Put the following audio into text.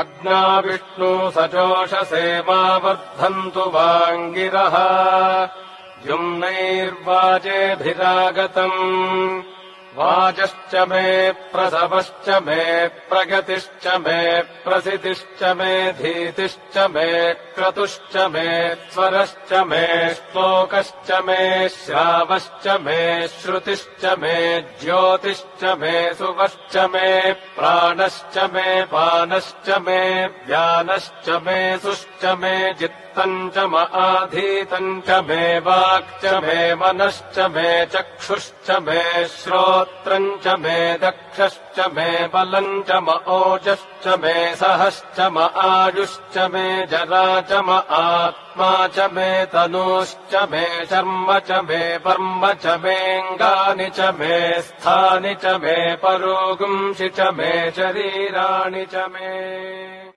अग्ना विष्णु सचोषसे मा वर्धन्तु वाङ्गिरः द्युम्नैर्वाजेभिरागतम् वाजश्च मे प्रसवश्च मे प्रगतिश्च मे प्रसितिश्च मे धीतिश्च मे क्रतुश्च मे स्वरश्च मे श्लोकश्च मे श्रावश्च मे श्रुतिश्च मे ज्योतिश्च मे सुवश्च मे प्राणश्च मे पानश्च मे व्यानश्च मे सुश्च मे जित्तम् च म आधीतम् च मे वाक्च मे मनश्च मे चक्षुश्च मे श्रोत्रम् च मे दक्षश्च मे बलम् च म ओजश्च मे सहश्च म आयुश्च मे जरा च म आत्मा च मे तनूश्च मे शर्म च मे वर्म च मेऽङ्गानि च मे स्थानि च मे परोगुंसि च मे शरीराणि च मे